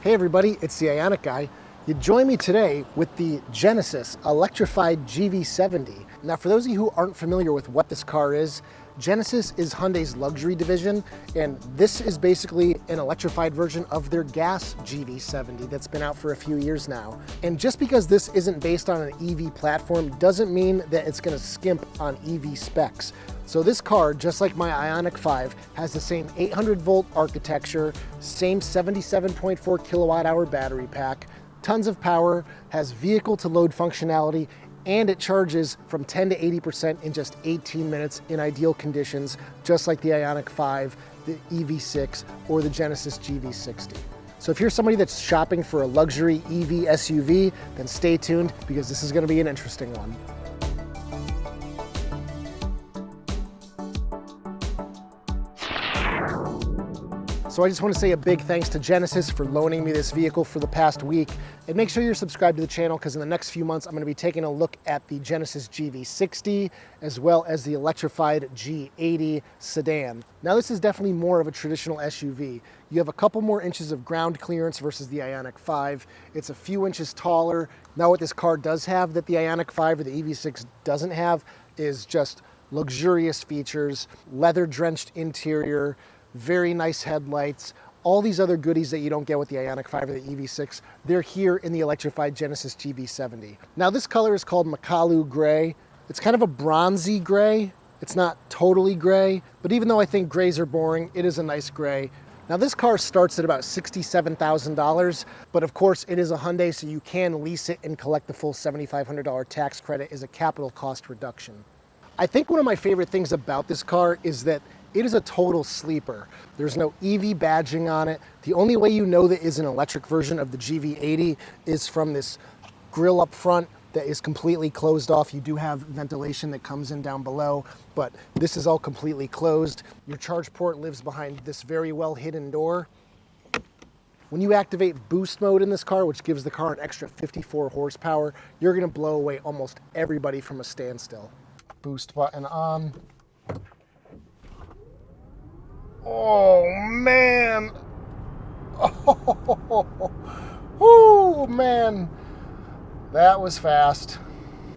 Hey everybody, it's the Ioniq guy. You join me today with the Genesis Electrified GV70. Now for those of you who aren't familiar with what this car is, Genesis is Hyundai's luxury division, and this is basically an electrified version of their gas GV70 that's been out for a few years now. And just because this isn't based on an EV platform doesn't mean that it's going to skimp on EV specs. So this car, just like my Ioniq 5, has the same 800 volt architecture, same 77.4 kilowatt hour battery pack, tons of power, has vehicle to load functionality, and it charges from 10 to 80% in just 18 minutes in ideal conditions, just like the Ioniq 5, the EV6, or the Genesis GV60. So if you're somebody that's shopping for a luxury EV SUV, then stay tuned because this is going to be an interesting one. So I just want to say a big thanks to Genesis for loaning me this vehicle for the past week. And make sure you're subscribed to the channel because in the next few months I'm going to be taking a look at the Genesis GV60 as well as the Electrified G80 sedan. Now this is definitely more of a traditional SUV. You have a couple more inches of ground clearance versus the Ioniq 5. It's a few inches taller. Now what this car does have that the Ioniq 5 or the EV6 doesn't have is just luxurious features, leather drenched interior, very nice headlights, all these other goodies that you don't get with the Ioniq 5 or the EV6, they're here in the electrified Genesis GV70. Now this color is called Makalu Gray. It's kind of a bronzy gray. It's not totally gray, but even though I think grays are boring, it is a nice gray. Now this car starts at about $67,000, but of course it is a Hyundai, so you can lease it and collect the full $7,500 tax credit as a capital cost reduction. I think one of my favorite things about this car is that it is a total sleeper. There's no EV badging on it. The only way you know that is an electric version of the GV80 is from this grille up front that is completely closed off. You do have ventilation that comes in down below, but this is all completely closed. Your charge port lives behind this very well hidden door. When you activate boost mode in this car, which gives the car an extra 54 horsepower, you're gonna blow away almost everybody from a standstill. Boost button on. Oh man, oh man, that was fast.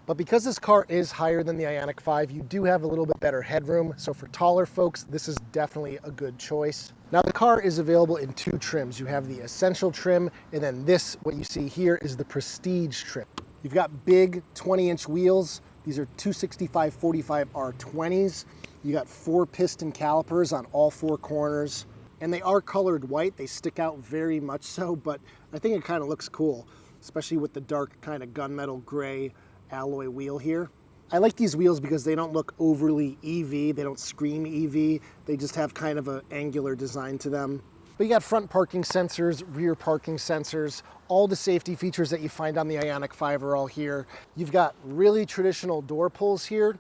But because this car is higher than the Ioniq 5, you do have a little bit better headroom. So for taller folks, this is definitely a good choice. Now the car is available in two trims. You have the Essential trim, and then this, what you see here, is the Prestige trim. You've got big 20-inch wheels. These are 265/45 R20s. You got 4 piston calipers on all 4 corners, and they are colored white. They stick out very much so, but I think it kind of looks cool, especially with the dark kind of gunmetal gray alloy wheel here. I like these wheels because they don't look overly EV. They don't scream EV. They just have kind of an angular design to them. But you got front parking sensors, rear parking sensors, all the safety features that you find on the Ioniq 5 are all here. You've got really traditional door pulls here.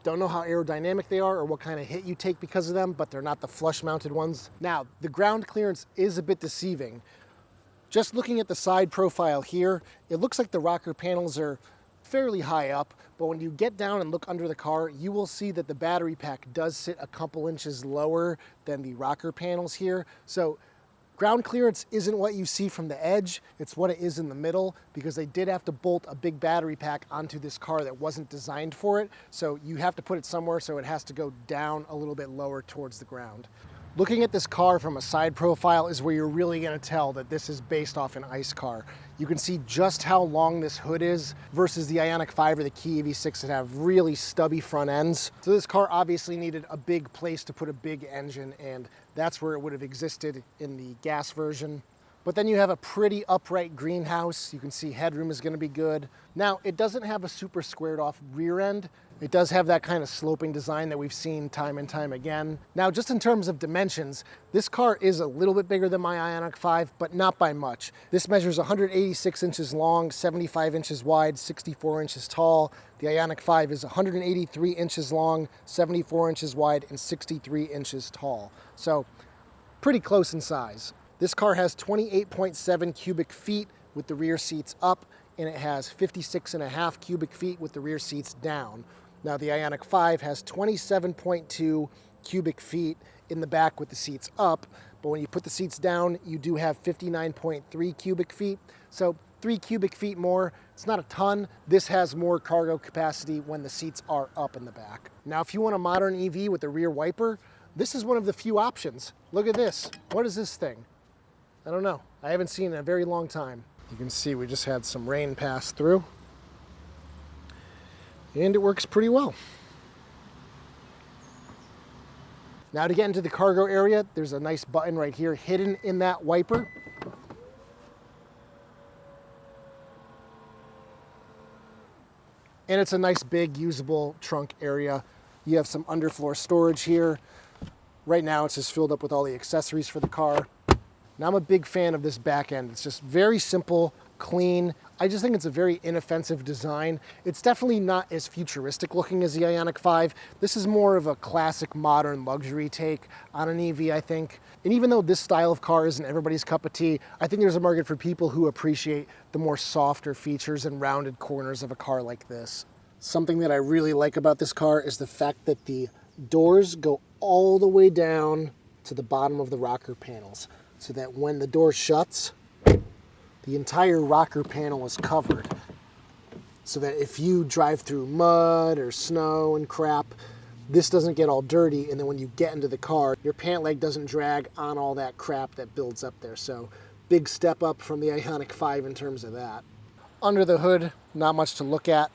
Don't know how aerodynamic they are or what kind of hit you take because of them, but they're not the flush mounted ones. Now, the ground clearance is a bit deceiving. Just looking at the side profile here, it looks like the rocker panels are fairly high up, but when you get down and look under the car, you will see that the battery pack does sit a couple inches lower than the rocker panels here. So ground clearance isn't what you see from the edge, it's what it is in the middle, because they did have to bolt a big battery pack onto this car that wasn't designed for it. So you have to put it somewhere, so it has to go down a little bit lower towards the ground. Looking at this car from a side profile is where you're really gonna tell that this is based off an ICE car. You can see just how long this hood is versus the Ioniq 5 or the Key EV6 that have really stubby front ends. So this car obviously needed a big place to put a big engine, and that's where it would have existed in the gas version. But then you have a pretty upright greenhouse. You can see headroom is gonna be good. Now, it doesn't have a super squared off rear end. It does have that kind of sloping design that we've seen time and time again. Now, just in terms of dimensions, this car is a little bit bigger than my Ioniq 5, but not by much. This measures 186 inches long, 75 inches wide, 64 inches tall. The Ioniq 5 is 183 inches long, 74 inches wide, and 63 inches tall. So pretty close in size. This car has 28.7 cubic feet with the rear seats up, and it has 56.5 cubic feet with the rear seats down. Now the Ioniq 5 has 27.2 cubic feet in the back with the seats up, but when you put the seats down, you do have 59.3 cubic feet. So 3 cubic feet more. It's not a ton. This has more cargo capacity when the seats are up in the back. Now, if you want a modern EV with a rear wiper, this is one of the few options. Look at this. What is this thing? I don't know. I haven't seen it in a very long time. You can see we just had some rain pass through, and it works pretty well. Now to get into the cargo area, there's a nice button right here hidden in that wiper. And it's a nice big usable trunk area. You have some underfloor storage here. Right now it's just filled up with all the accessories for the car. Now I'm a big fan of this back end. It's just very simple, clean. I just think it's a very inoffensive design. It's definitely not as futuristic looking as the Ioniq 5. This is more of a classic modern luxury take on an EV, I think. And even though this style of car isn't everybody's cup of tea, I think there's a market for people who appreciate the more softer features and rounded corners of a car like this. Something that I really like about this car is the fact that the doors go all the way down to the bottom of the rocker panels, so that when the door shuts, the entire rocker panel is covered, so that if you drive through mud or snow and crap, this doesn't get all dirty, and then when you get into the car, your pant leg doesn't drag on all that crap that builds up there. So big step up from the Ioniq 5 in terms of that. Under the hood, not much to look at.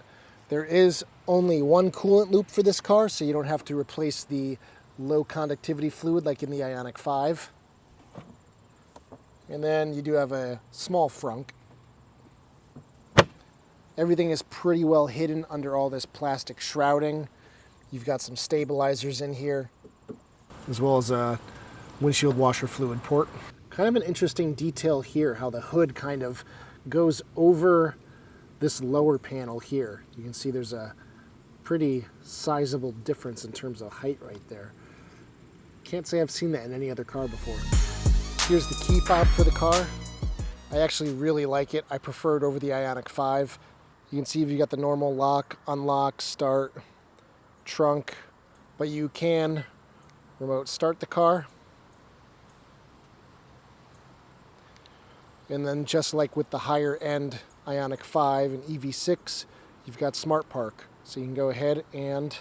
There is only one coolant loop for this car, so you don't have to replace the low conductivity fluid like in the Ioniq 5. And then you do have a small frunk. Everything is pretty well hidden under all this plastic shrouding. You've got some stabilizers in here, as well as a windshield washer fluid port. Kind of an interesting detail here, how the hood kind of goes over this lower panel here. You can see there's a pretty sizable difference in terms of height right there. Can't say I've seen that in any other car before. Here's the key fob for the car. I actually really like it. I prefer it over the Ioniq 5. You can see if you got the normal lock, unlock, start, trunk, but you can remote start the car. And then just like with the higher end Ioniq 5 and EV6, you've got Smart Park. So you can go ahead and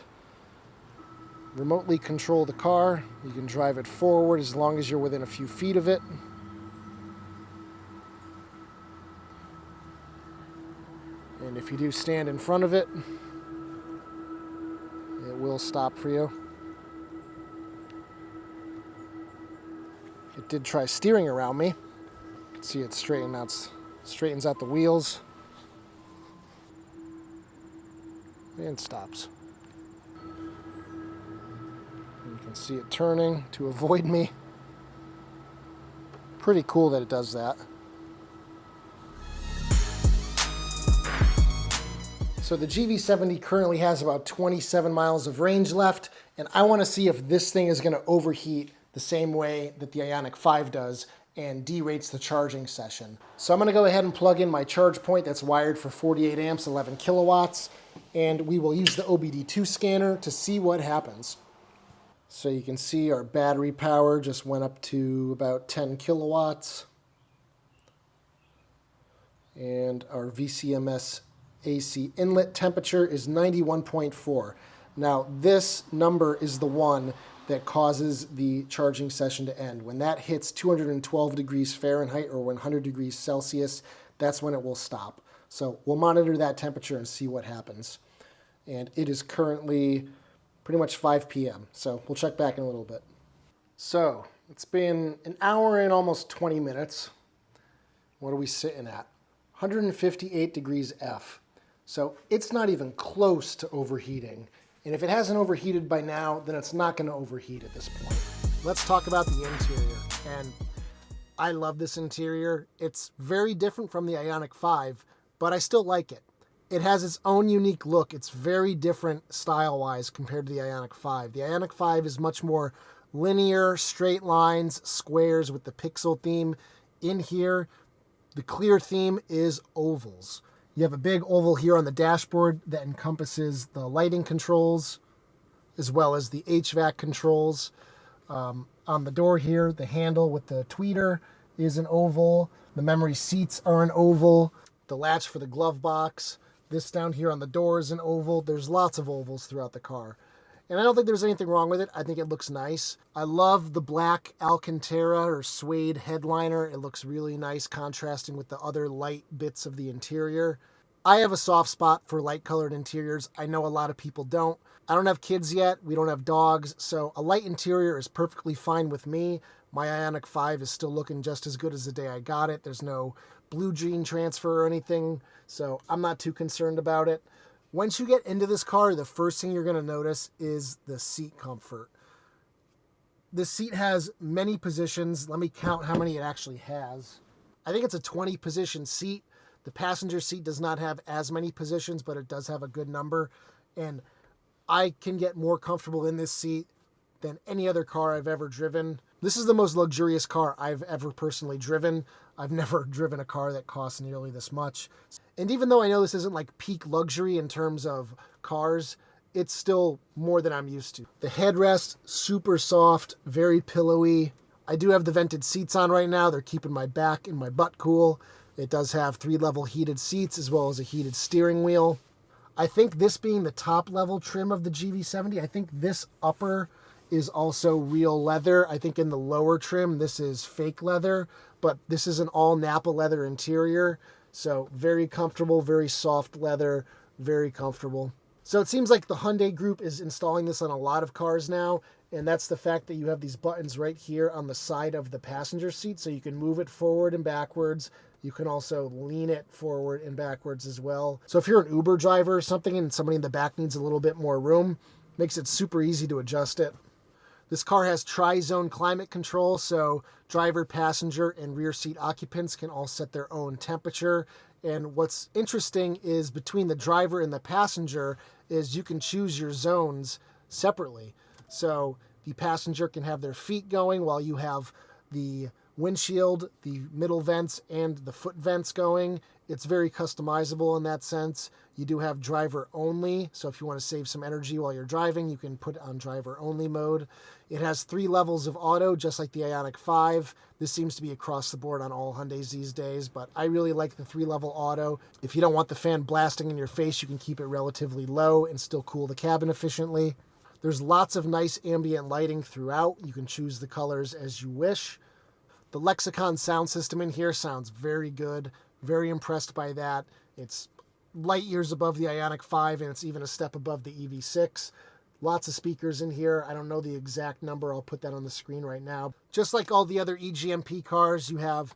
remotely control the car. You can drive it forward as long as you're within a few feet of it. And if you do stand in front of it, it will stop for you. It did try steering around me. You can see it straightens out the wheels and stops. You can see it turning to avoid me. Pretty cool that it does that. So the GV70 currently has about 27 miles of range left, and I want to see if this thing is going to overheat the same way that the Ioniq 5 does and derates the charging session. So I'm going to go ahead and plug in my charge point that's wired for 48 amps, 11 kilowatts, and we will use the OBD2 scanner to see what happens. So you can see our battery power just went up to about 10 kilowatts. And our VCMS AC inlet temperature is 91.4. Now this number is the one that causes the charging session to end. When that hits 212 degrees Fahrenheit or 100 degrees Celsius, that's when it will stop. So we'll monitor that temperature and see what happens. And it is currently pretty much 5 p.m. So we'll check back in a little bit. So it's been an hour and almost 20 minutes. What are we sitting at? 158 degrees F. So it's not even close to overheating. And if it hasn't overheated by now, then it's not going to overheat at this point. Let's talk about the interior. And I love this interior. It's very different from the Ioniq 5, but I still like it. It has its own unique look. It's very different style-wise compared to the Ioniq 5. The Ioniq 5 is much more linear, straight lines, squares with the pixel theme. In here, the clear theme is ovals. You have a big oval here on the dashboard that encompasses the lighting controls as well as the HVAC controls. On the door here, the handle with the tweeter is an oval. The memory seats are an oval. The latch for the glove box. This down here on the door is an oval. There's lots of ovals throughout the car. And I don't think there's anything wrong with it. I think it looks nice. I love the black Alcantara or suede headliner. It looks really nice, contrasting with the other light bits of the interior. I have a soft spot for light colored interiors. I know a lot of people don't. I don't have kids yet. We don't have dogs. So a light interior is perfectly fine with me. My Ioniq 5 is still looking just as good as the day I got it. There's no blue gene transfer or anything. So I'm not too concerned about it. Once you get into this car, the first thing you're going to notice is the seat comfort. This seat has many positions. Let me count how many it actually has. I think it's a 20 position seat. The passenger seat does not have as many positions, but it does have a good number. And I can get more comfortable in this seat than any other car I've ever driven. This is the most luxurious car I've ever personally driven. I've never driven a car that costs nearly this much. And even though I know this isn't like peak luxury in terms of cars, it's still more than I'm used to. The headrest, super soft, very pillowy. I do have the vented seats on right now. They're keeping my back and my butt cool. It does have 3-level heated seats as well as a heated steering wheel. I think this being the top level trim of the GV70, I think this upper is also real leather. I think in the lower trim, this is fake leather, but this is an all Napa leather interior. So very comfortable, very soft leather, very comfortable. So it seems like the Hyundai group is installing this on a lot of cars now, and that's the fact that you have these buttons right here on the side of the passenger seat, so you can move it forward and backwards. You can also lean it forward and backwards as well. So if you're an Uber driver or something and somebody in the back needs a little bit more room, makes it super easy to adjust it. This car has tri-zone climate control, so driver, passenger, and rear seat occupants can all set their own temperature. And what's interesting is between the driver and the passenger is you can choose your zones separately. So the passenger can have their feet going while you have the windshield, the middle vents, and the foot vents going. It's very customizable in that sense. You do have driver only, so if you want to save some energy while you're driving, you can put it on driver only mode. It has 3 levels of auto, just like the Ioniq 5. This seems to be across the board on all Hyundais these days, but I really like the 3-level auto. If you don't want the fan blasting in your face, you can keep it relatively low and still cool the cabin efficiently. There's lots of nice ambient lighting throughout. You can choose the colors as you wish. The Lexicon sound system in here sounds very good. Very impressed by that. It's light years above the Ioniq 5, and it's even a step above the EV6. Lots of speakers in here. I don't know the exact number. I'll put that on the screen right now. Just like all the other eGMP cars, you have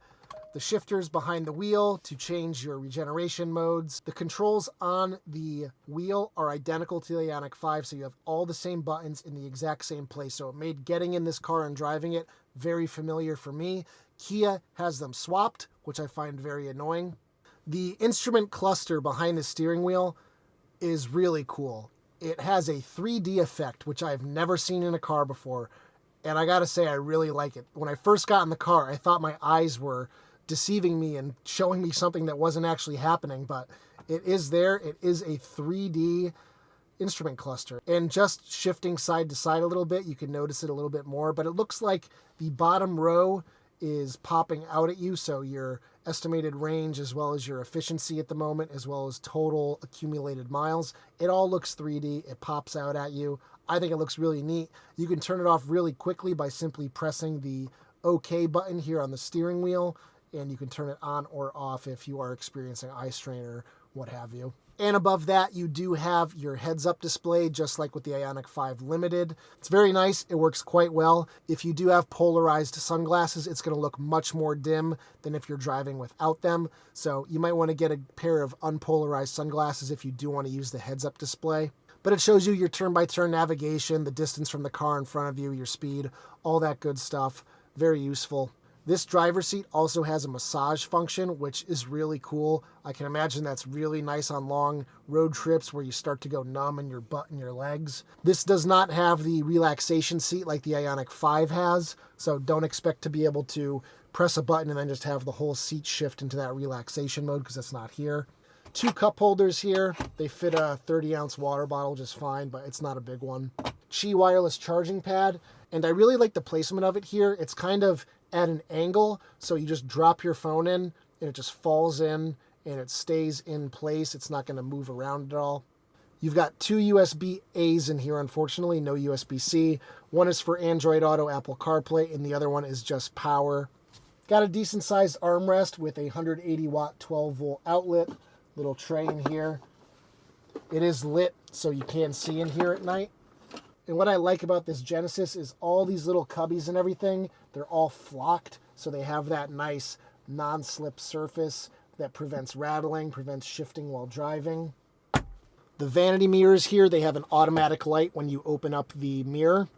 the shifters behind the wheel to change your regeneration modes. The controls on the wheel are identical to the Ioniq 5, so you have all the same buttons in the exact same place. So it made getting in this car and driving it very familiar for me. Kia has them swapped, which I find very annoying. The instrument cluster behind the steering wheel is really cool. It has a 3D effect, which I've never seen in a car before, and I gotta say I really like it. When I first got in the car, I thought my eyes were deceiving me and showing me something that wasn't actually happening, but it is there. It is a 3D instrument cluster, and just shifting side to side a little bit, you can notice it a little bit more, but it looks like the bottom row is popping out at you, so your estimated range as well as your efficiency at the moment as well as total accumulated miles, it all looks 3D. It pops out at you. I think it looks really neat. You can turn it off really quickly by simply pressing the OK button here on the steering wheel, and you can turn it on or off if you are experiencing eye strain or what have you. And above that, you do have your heads-up display, just like with the Ioniq 5 Limited. It's very nice. It works quite well. If you do have polarized sunglasses, it's going to look much more dim than if you're driving without them. So you might want to get a pair of unpolarized sunglasses if you do want to use the heads-up display. But it shows you your turn-by-turn navigation, the distance from the car in front of you, your speed, all that good stuff. Very useful. This driver's seat also has a massage function, which is really cool. I can imagine that's really nice on long road trips where you start to go numb in your butt and your legs. This does not have the relaxation seat like the Ioniq 5 has, so don't expect to be able to press a button and then just have the whole seat shift into that relaxation mode because that's not here. 2 cup holders here. They fit a 30-ounce water bottle just fine, but it's not a big one. Qi wireless charging pad, and I really like the placement of it here. It's kind of at an angle, so you just drop your phone in, and it just falls in, and it stays in place. It's not going to move around at all. You've got 2 USB-A's in here, unfortunately, no USB-C. One is for Android Auto, Apple CarPlay, and the other one is just power. Got a decent-sized armrest with a 180-watt 12-volt outlet. Little tray in here. It is lit, so you can see in here at night. And what I like about this Genesis is all these little cubbies and everything, they're all flocked, so they have that nice non-slip surface that prevents rattling, prevents shifting while driving. The vanity mirrors here, they have an automatic light when you open up the mirror.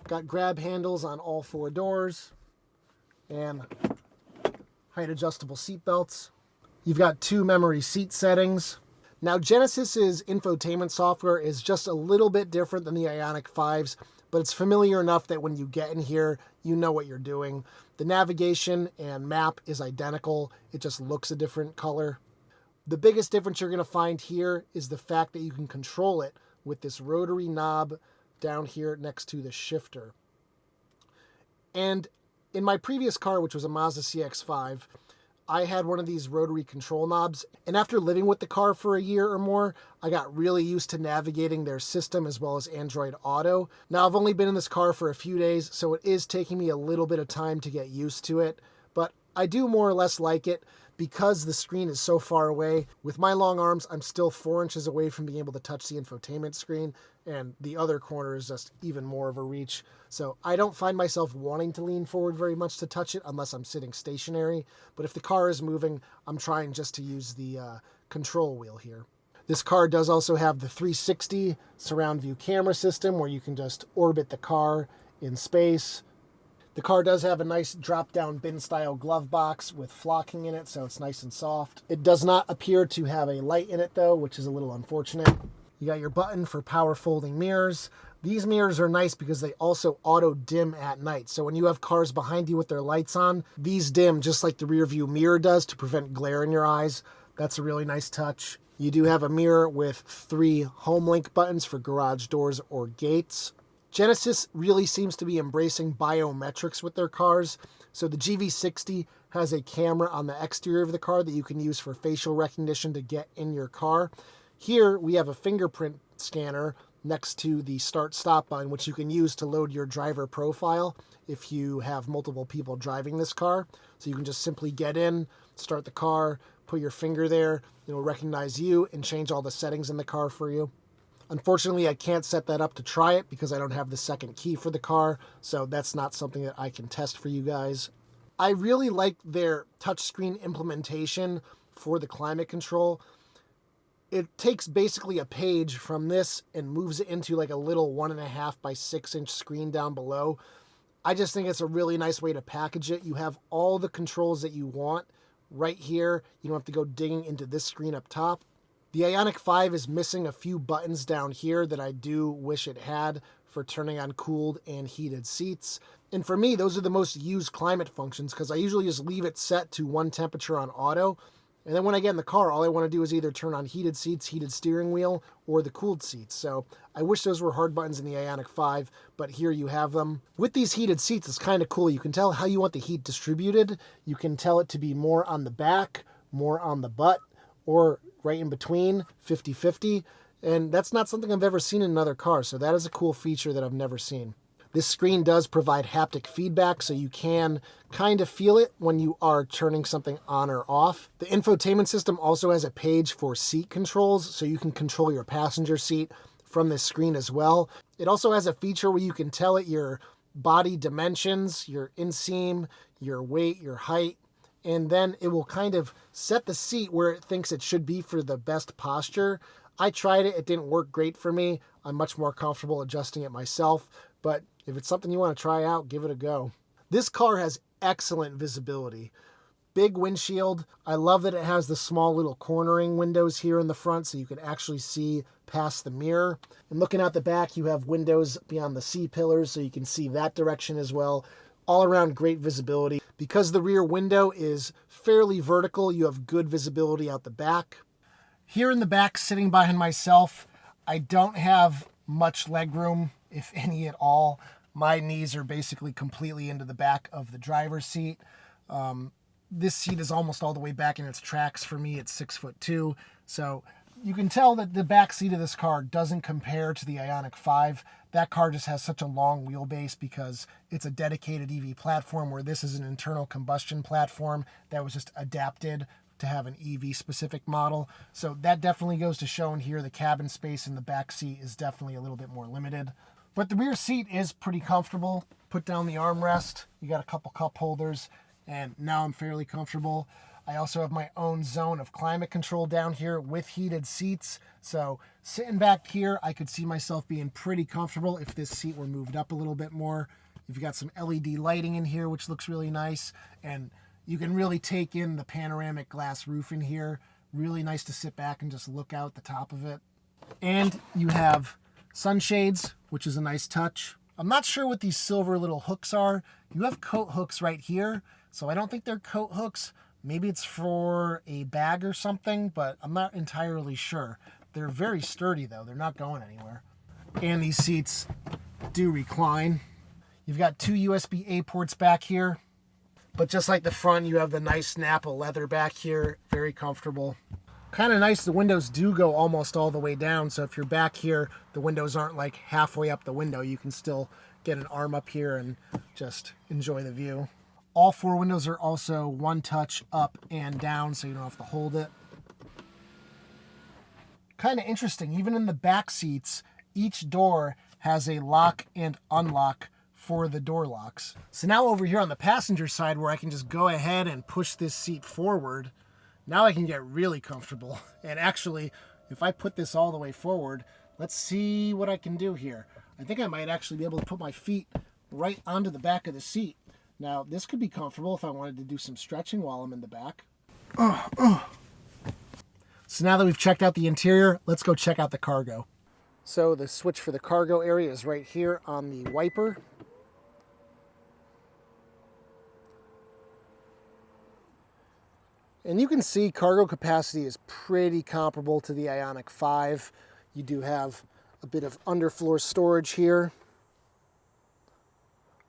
Got grab handles on all 4 doors and height adjustable seat belts. You've got 2 memory seat settings. Now Genesis's infotainment software is just a little bit different than the Ioniq 5's, but it's familiar enough that when you get in here, you know what you're doing. The navigation and map is identical. It just looks a different color. The biggest difference you're going to find here is the fact that you can control it with this rotary knob down here next to the shifter. And in my previous car, which was a Mazda CX-5, I had one of these rotary control knobs, and after living with the car for a year or more, I got really used to navigating their system as well as Android Auto. Now, I've only been in this car for a few days, so it is taking me a little bit of time to get used to it, but I do more or less like it because the screen is so far away. With my long arms, I'm still 4 inches away from being able to touch the infotainment screen, and the other corner is just even more of a reach. So I don't find myself wanting to lean forward very much to touch it unless I'm sitting stationary. But if the car is moving, I'm trying just to use the control wheel here. This car does also have the 360 surround view camera system where you can just orbit the car in space. The car does have a nice drop-down bin-style glove box with flocking in it, so it's nice and soft. It does not appear to have a light in it, though, which is a little unfortunate. You got your button for power folding mirrors. These mirrors are nice because they also auto-dim at night. So when you have cars behind you with their lights on, these dim just like the rear view mirror does to prevent glare in your eyes. That's a really nice touch. You do have a mirror with 3 home link buttons for garage doors or gates. Genesis really seems to be embracing biometrics with their cars. So the GV70 has a camera on the exterior of the car that you can use for facial recognition to get in your car. Here we have a fingerprint scanner next to the start-stop button, which you can use to load your driver profile if you have multiple people driving this car. So you can just simply get in, start the car, put your finger there, it will recognize you and change all the settings in the car for you. Unfortunately, I can't set that up to try it because I don't have the second key for the car, so that's not something that I can test for you guys. I really like their touchscreen implementation for the climate control. It takes basically a page from this and moves it into like a little 1.5 by 6 inch screen down below. I just think it's a really nice way to package it. You have all the controls that you want right here. You don't have to go digging into this screen up top. The Ioniq 5 is missing a few buttons down here that I do wish it had for turning on cooled and heated seats. And for me, those are the most used climate functions because I usually just leave it set to one temperature on auto. And then when I get in the car, all I want to do is either turn on heated seats, heated steering wheel, or the cooled seats. So I wish those were hard buttons in the Ioniq 5, but here you have them. With these heated seats, it's kind of cool. You can tell how you want the heat distributed. You can tell it to be more on the back, more on the butt, or right in between, 50-50. And that's not something I've ever seen in another car, so that is a cool feature that I've never seen. This screen does provide haptic feedback, so you can kind of feel it when you are turning something on or off. The infotainment system also has a page for seat controls, so you can control your passenger seat from this screen as well. It also has a feature where you can tell it your body dimensions, your inseam, your weight, your height, and then it will kind of set the seat where it thinks it should be for the best posture. I tried it. It didn't work great for me. I'm much more comfortable adjusting it myself, but if it's something you want to try out, give it a go. This car has excellent visibility. Big windshield. I love that it has the small little cornering windows here in the front so you can actually see past the mirror. And looking out the back, you have windows beyond the C-pillars so you can see that direction as well. All around great visibility. Because the rear window is fairly vertical, you have good visibility out the back. Here in the back, sitting behind myself, I don't have much leg room, if any at all. My knees are basically completely into the back of the driver's seat. This seat is almost all the way back in its tracks for me. It's 6'2", so you can tell that the back seat of this car doesn't compare to the Ioniq 5. That car just has such a long wheelbase because it's a dedicated EV platform, where this is an internal combustion platform that was just adapted to have an EV specific model. So that definitely goes to show in here the cabin space in the back seat is definitely a little bit more limited. But the rear seat is pretty comfortable. Put down the armrest, you got a couple cup holders, and now I'm fairly comfortable. I also have my own zone of climate control down here with heated seats. So sitting back here, I could see myself being pretty comfortable if this seat were moved up a little bit more. You've got some LED lighting in here, which looks really nice. And you can really take in the panoramic glass roof in here. Really nice to sit back and just look out the top of it. And you have sunshades, which is a nice touch. I'm not sure what these silver little hooks are. You have coat hooks right here, so I don't think they're coat hooks. Maybe it's for a bag or something, but I'm not entirely sure. They're very sturdy though, they're not going anywhere. And these seats do recline. You've got two USB-A ports back here, but just like the front, you have the nice Napa leather back here, very comfortable. Kind of nice, the windows do go almost all the way down, so if you're back here, the windows aren't like halfway up the window. You can still get an arm up here and just enjoy the view. All four windows are also one touch up and down, so you don't have to hold it. Kind of interesting, even in the back seats, each door has a lock and unlock for the door locks. So now over here on the passenger side, where I can just go ahead and push this seat forward, now I can get really comfortable. And actually, if I put this all the way forward, let's see what I can do here. I think I might actually be able to put my feet right onto the back of the seat. Now, this could be comfortable if I wanted to do some stretching while I'm in the back. So now that we've checked out the interior, let's go check out the cargo. So the switch for the cargo area is right here on the wiper. And you can see cargo capacity is pretty comparable to the Ioniq 5. You do have a bit of underfloor storage here.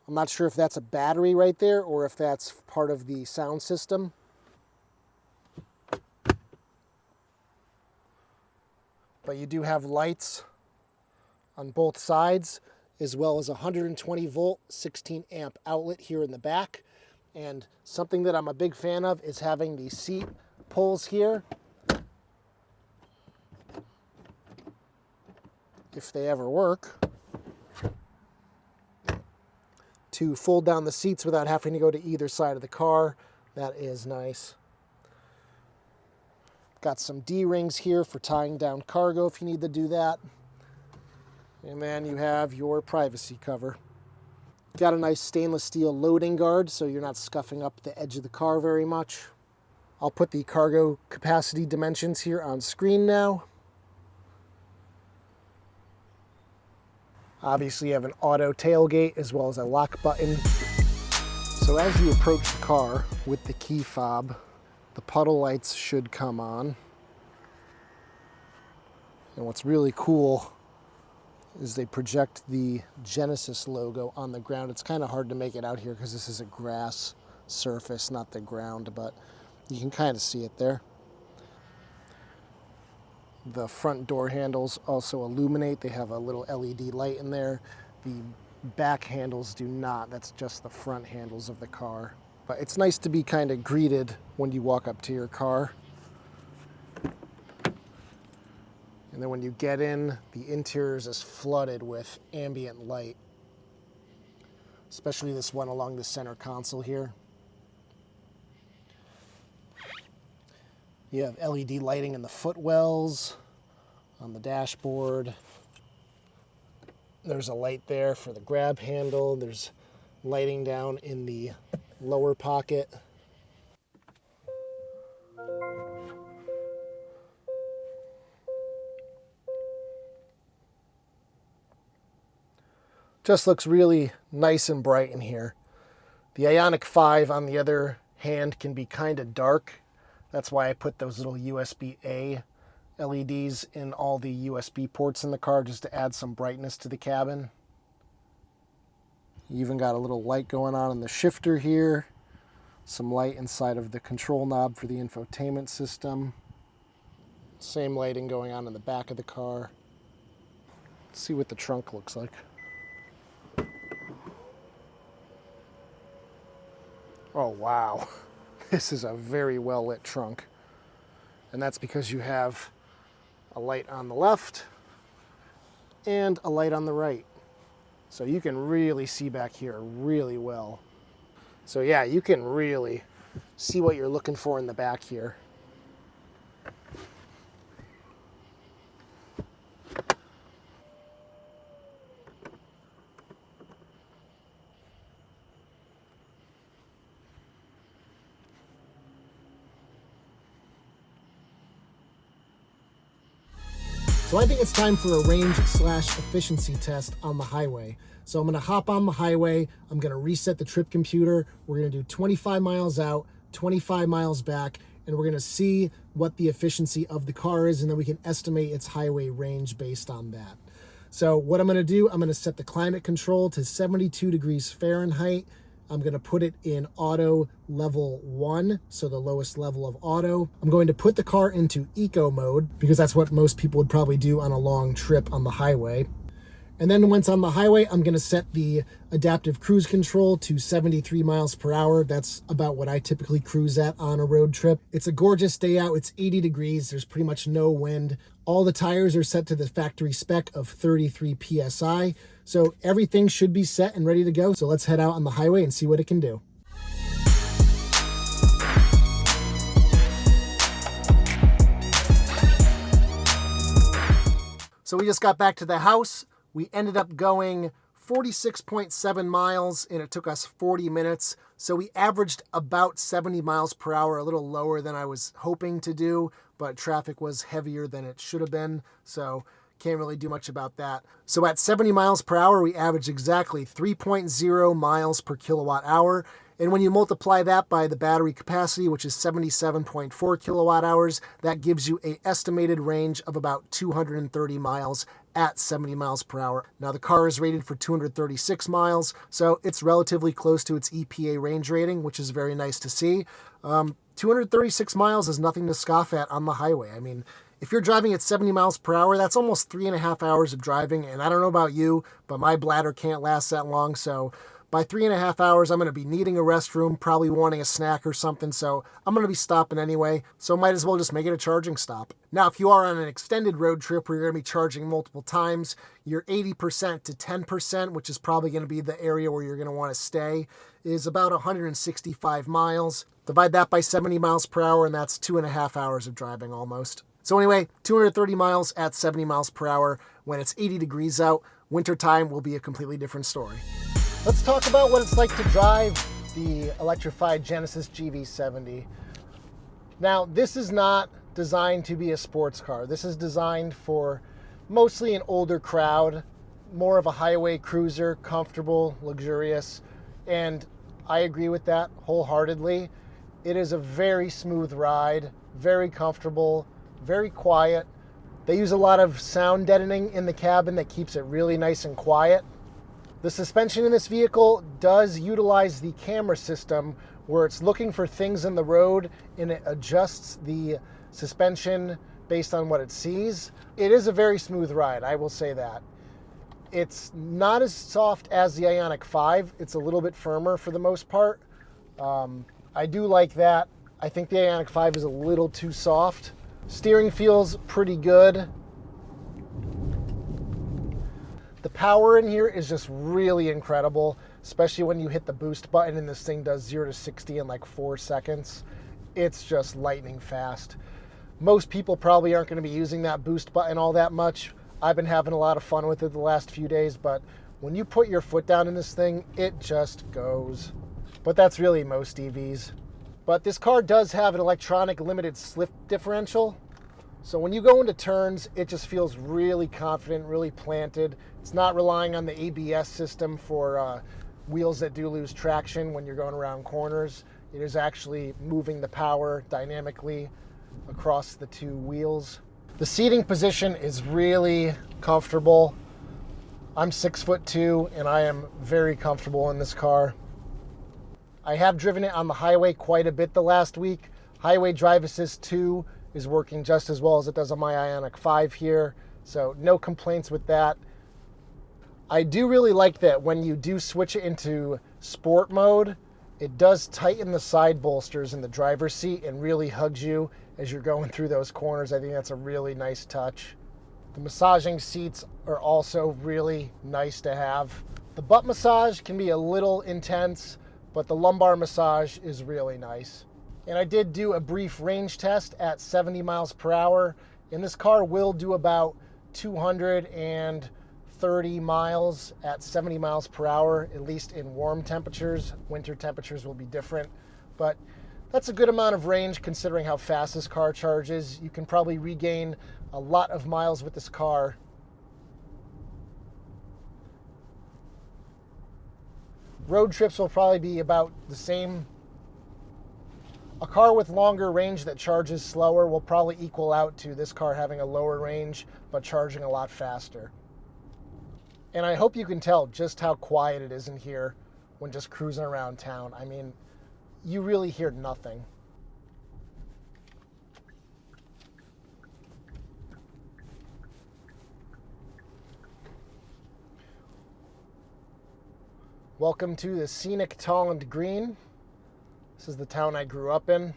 I'm not sure if that's a battery right there or if that's part of the sound system. But you do have lights on both sides, as well as a 120 volt, 16 amp outlet here in the back. And something that I'm a big fan of is having the seat pulls here, if they ever work, to fold down the seats without having to go to either side of the car. That is nice. Got some D-rings here for tying down cargo if you need to do that. And then you have your privacy cover. Got a nice stainless steel loading guard so you're not scuffing up the edge of the car very much. I'll put the cargo capacity dimensions here on screen now. Obviously you have an auto tailgate as well as a lock button. So as you approach the car with the key fob, the puddle lights should come on. And what's really cool is they project the Genesis logo on the ground. It's kind of hard to make it out here because this is a grass surface, not the ground, but you can kind of see it there. The front door handles also illuminate. They have a little LED light in there. The back handles do not. That's just the front handles of the car. But it's nice to be kind of greeted when you walk up to your car. And then when you get in, the interior is just flooded with ambient light, especially this one along the center console here. You have LED lighting in the footwells, on the dashboard. There's a light there for the grab handle. There's lighting down in the lower pocket. Just looks really nice and bright in here. The Ioniq 5, on the other hand, can be kind of dark. That's why I put those little USB-A LEDs in all the USB ports in the car just to add some brightness to the cabin. You even got a little light going on in the shifter here. Some light inside of the control knob for the infotainment system. Same lighting going on in the back of the car. Let's see what the trunk looks like. Oh wow, this is a very well lit trunk. And that's because you have a light on the left and a light on the right. So you can really see back here really well. So yeah, you can really see what you're looking for in the back here. So I think it's time for a range/efficiency test on the highway. So I'm gonna hop on the highway, I'm gonna reset the trip computer, we're gonna do 25 miles out, 25 miles back, and we're gonna see what the efficiency of the car is, and then we can estimate its highway range based on that. So what I'm gonna do, I'm gonna set the climate control to 72 degrees Fahrenheit. I'm gonna put it in auto level 1, so the lowest level of auto. I'm going to put the car into eco mode because that's what most people would probably do on a long trip on the highway. And then once on the highway, I'm gonna set the adaptive cruise control to 73 miles per hour. That's about what I typically cruise at on a road trip. It's a gorgeous day out, it's 80 degrees, there's pretty much no wind. All the tires are set to the factory spec of 33 PSI. So everything should be set and ready to go. So let's head out on the highway and see what it can do. So we just got back to the house. We ended up going 46.7 miles and it took us 40 minutes. So we averaged about 70 miles per hour, a little lower than I was hoping to do, but traffic was heavier than it should have been. So can't really do much about that. So at 70 miles per hour, we averaged exactly 3.0 miles per kilowatt hour. And when you multiply that by the battery capacity, which is 77.4 kilowatt hours, that gives you an estimated range of about 230 miles at 70 miles per hour. Now the car is rated for 236 miles, so it's relatively close to its EPA range rating, which is very nice to see. 236 miles is nothing to scoff at on the highway. I mean, if you're driving at 70 miles per hour, that's almost 3.5 hours of driving, and I don't know about you, but my bladder can't last that long, so by 3.5 hours, I'm going to be needing a restroom, probably wanting a snack or something, so I'm going to be stopping anyway, so might as well just make it a charging stop. Now, if you are on an extended road trip where you're going to be charging multiple times, your 80% to 10%, which is probably going to be the area where you're going to want to stay, is about 165 miles. Divide that by 70 miles per hour, and that's 2.5 hours of driving almost. So anyway, 230 miles at 70 miles per hour. When it's 80 degrees out, wintertime will be a completely different story. Let's talk about what it's like to drive the electrified Genesis GV70. Now, this is not designed to be a sports car. This is designed for mostly an older crowd, more of a highway cruiser, comfortable, luxurious, and I agree with that wholeheartedly. It is a very smooth ride, very comfortable, very quiet. They use a lot of sound deadening in the cabin that keeps it really nice and quiet. The suspension in this vehicle does utilize the camera system where it's looking for things in the road and it adjusts the suspension based on what it sees. It is a very smooth ride, I will say that. It's not as soft as the Ioniq 5. It's a little bit firmer for the most part. I do like that. I think the Ioniq 5 is a little too soft. Steering feels pretty good. The power in here is just really incredible, especially when you hit the boost button and this thing does 0 to 60 in like 4 seconds. It's just lightning fast. Most people probably aren't going to be using that boost button all that much. I've been having a lot of fun with it the last few days, but when you put your foot down in this thing, it just goes. But that's really most EVs. But this car does have an electronic limited slip differential. So when you go into turns, it just feels really confident, really planted. It's not relying on the ABS system for wheels that do lose traction when you're going around corners. It is actually moving the power dynamically across the two wheels. The seating position is really comfortable. I'm 6'2" and I am very comfortable in this car. I have driven it on the highway quite a bit the last week. Highway Drive Assist 2 is working just as well as it does on my Ioniq 5 here, so no complaints with that. I do really like that when you do switch it into sport mode, it does tighten the side bolsters in the driver's seat and really hugs you as you're going through those corners. I think that's a really nice touch. The massaging seats are also really nice to have. The butt massage can be a little intense, but the lumbar massage is really nice. And I did do a brief range test at 70 miles per hour, and this car will do about 230 miles at 70 miles per hour, at least in warm temperatures. Winter temperatures will be different, but that's a good amount of range considering how fast this car charges. You can probably regain a lot of miles with this car. Road trips will probably be about the same. A car with longer range that charges slower will probably equal out to this car having a lower range but charging a lot faster. And I hope you can tell just how quiet it is in here when just cruising around town. I mean, you really hear nothing. Welcome to the scenic Tolland Green. This is the town I grew up in.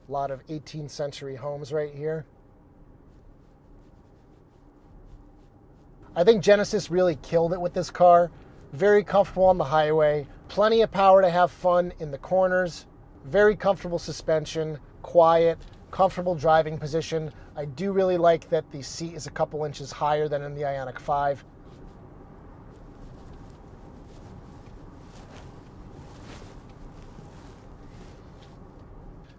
A lot of 18th century homes right here. I think Genesis really killed it with this car. Very comfortable on the highway, plenty of power to have fun in the corners, very comfortable suspension, quiet, comfortable driving position. I do really like that the seat is a couple inches higher than in the Ioniq 5.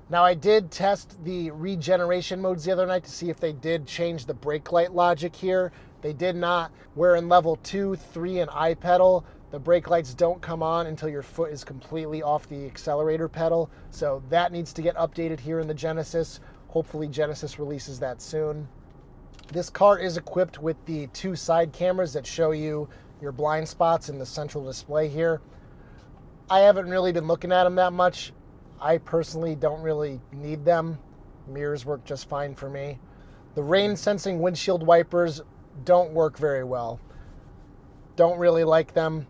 Now I did test the regeneration modes the other night to see if they did change the brake light logic here. They did not. Where in level 2, 3, and I pedal, the brake lights don't come on until your foot is completely off the accelerator pedal. So that needs to get updated here in the Genesis. Hopefully Genesis releases that soon. This car is equipped with the 2 side cameras that show you your blind spots in the central display here. I haven't really been looking at them that much. I personally don't really need them. Mirrors work just fine for me. The rain sensing windshield wipers don't work very well. Don't really like them.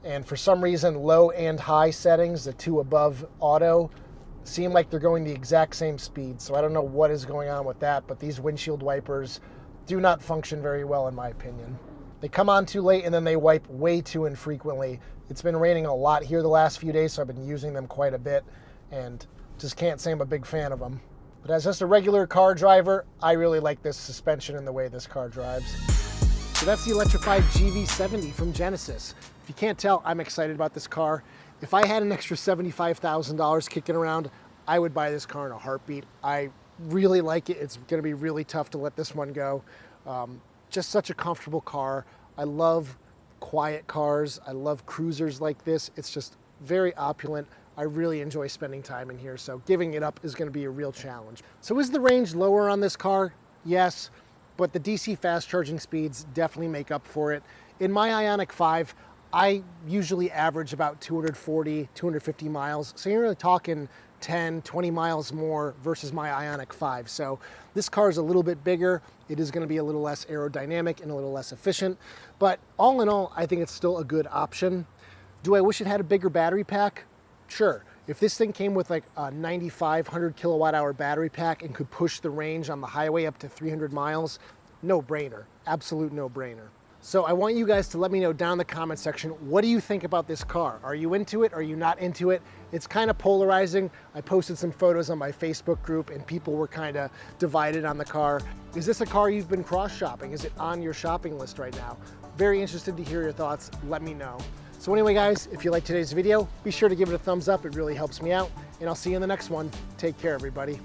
And for some reason, low and high settings, the 2 above auto, seem like they're going the exact same speed. So I don't know what is going on with that, but these windshield wipers do not function very well in my opinion. They come on too late and then they wipe way too infrequently. It's been raining a lot here the last few days, so I've been using them quite a bit. And just can't say I'm a big fan of them. But as just a regular car driver, I really like this suspension and the way this car drives. So that's the Electrified GV70 from Genesis. If you can't tell, I'm excited about this car. If I had an extra $75,000 kicking around, I would buy this car in a heartbeat. I really like it. It's gonna be really tough to let this one go. Just such a comfortable car. I love quiet cars. I love cruisers like this. It's just very opulent. I really enjoy spending time in here, so giving it up is going to be a real challenge. So is the range lower on this car? Yes, but the DC fast charging speeds definitely make up for it. In my Ioniq 5, I usually average about 240, 250 miles, so you're really talking 10, 20 miles more versus my Ioniq 5. So this car is a little bit bigger. It is going to be a little less aerodynamic and a little less efficient, but all in all, I think it's still a good option. Do I wish it had a bigger battery pack? Sure. If this thing came with like a 9,500 kilowatt hour battery pack and could push the range on the highway up to 300 miles, no brainer, absolute no brainer. So I want you guys to let me know down in the comment section, what do you think about this car? Are you into it? Are you not into it? It's kind of polarizing. I posted some photos on my Facebook group and people were kind of divided on the car. Is this a car you've been cross shopping? Is it on your shopping list right now? Very interested to hear your thoughts. Let me know. So anyway, guys, if you liked today's video, be sure to give it a thumbs up. It really helps me out. And I'll see you in the next one. Take care, everybody.